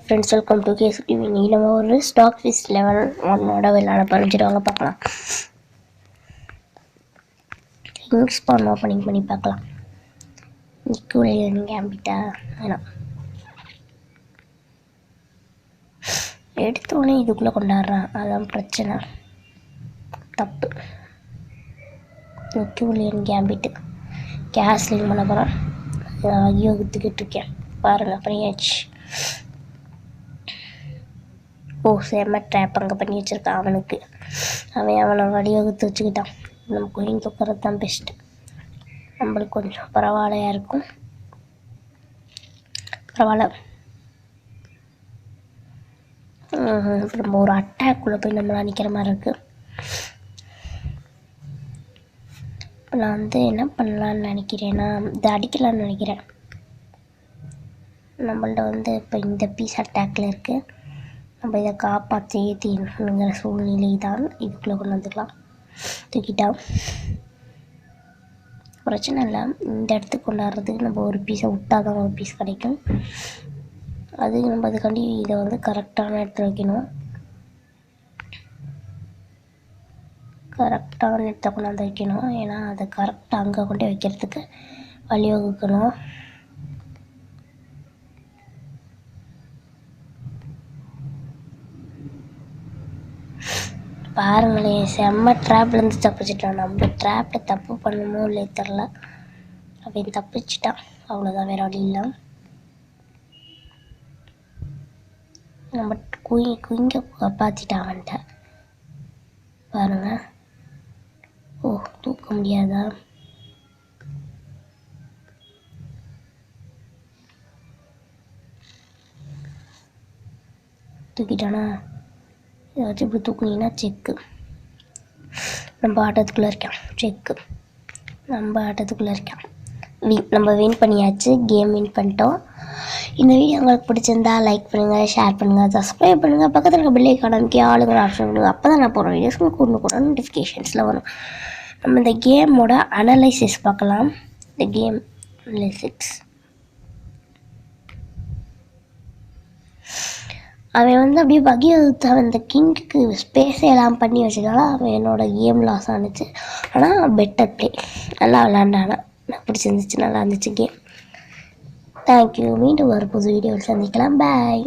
Friends welcome to case TV. இன்னைக்கு நம்ம ஒரு ஸ்டாக் ஃபிஷ் லெவல் 1 விளையாட பறிஞ்சிடுவாங்க பார்க்கலாம். கிங்ஸ் பான் ஓப்பனிங் பண்ணி பார்க்கலாம். நீங்கள் அம்பிட்டா வேணாம், எடுத்தோடனே இதுக்குள்ளே கொண்டாடுறான், அதான் பிரச்சனை, தப்பு. நியூலியன் கேம்பிட்டு கேஸ்லிங் பண்ண போகிறான். ஐயோ குத்துக்கிட்டு இருக்கேன் பாருங்கள், பண்ணியாச்சு. ஓ செம்ம ட்ராப் அங்கே பண்ணி வச்சுருக்கான் அவனுக்கு. அவனை வடிவகுத்து வச்சுக்கிட்டான். நம்ம குயின் தூக்கிறது தான் பெஸ்ட்டு, நம்மளுக்கு கொஞ்சம் பரவாயில்லையாக இருக்கும். பரவாயில்ல. நம்ம ஒரு அட்டாக்குள்ளே போய் நம்மளாம் நிற்கிற மாதிரி இருக்குது. இப்போ நான் என்ன பண்ணலான்னு நினைக்கிறேன்னா, இதை அடிக்கலான்னு நினைக்கிறேன். நம்மள்ட்ட இப்போ இந்த பீஸ் அட்டாக்கில் இருக்குது. நம்ம இதை காப்பாற்றியே தீரணுங்கிற சூழ்நிலை தான். இதுக்குள்ளே கொண்டு வந்துக்கலாம். தூக்கிட்டா பிரச்சனை இல்லை. இந்த இடத்துக்கு கொண்டாடுறதுக்கு நம்ம ஒரு பீஸை விட்டால் தான் ஒரு பீஸ் கிடைக்கும். நம்ம அதுக்காண்டி இதை கரெக்டான இடத்துல வைக்கணும். கரெக்டான இடத்த கொண்டாந்து வைக்கணும். ஏன்னா அதை கரெக்டாக அங்கே கொண்டு வைக்கிறதுக்கு வழிவகுக்கணும். பாருங்களேன், செம்ம ட்ராப்லேருந்து தப்பிச்சிட்டான். நம்ம ட்ராப்பில் தப்பு பண்ணணுமோ இல்லையே தெரில, அவன் தப்பிச்சிட்டான். அவ்வளோதான், வேறு வழி இல்லை. நம்ம குயிங்க காப்பாற்றிட்டான் அவன்கிட்ட. பாருங்க, ஓ தூக்க முடியாதா? தூக்கிட்டானா? ஏதாச்சும் இப்படி தூக்குனீங்கன்னா செக்கு. நம்ம ஆட்டத்துக்குள்ளே இருக்கான். செக்கு நம்ம ஆட்டத்துக்குள்ளே இருக்கான். நம்ம வின் பண்ணியாச்சு. கேம் வின் பண்ணிட்டோம். இந்த வீடியோ உங்களுக்கு பிடிச்சிருந்தா லைக் பண்ணுங்கள், ஷேர் பண்ணுங்கள், சப்ஸ்கிரைப் பண்ணுங்கள். பக்கத்தில் இருக்க பெல் ஐகான் அமைக்க ஆளுங்கிற ஆப்ஷன் கொடுங்க. அப்போ தான் நான் போகிற வீடியோஸ் உங்களுக்கு கூட நோட்டிஃபிகேஷன்ஸில் வரும். நம்ம இந்த கேமோட அனலைசிஸ் பார்க்கலாம். இந்த கேம் அனலைசிஸ், அவன் அப்படியே வகிவகுத்து அந்த கிங்குக்கு ஸ்பேஸ் எல்லாம் பண்ணி வச்சதால அவன் என்னோட கேம் லாஸ் ஆனிச்சு. ஆனால் பெட்டர் ப்ளே, நல்லா விளாண்டானா. பிடிச்சிருந்துச்சு, நல்லா இருந்துச்சு கேம். தேங்க்யூ. மீண்டும் ஒரு புது வீடியோவில் சந்திக்கலாம். பாய்.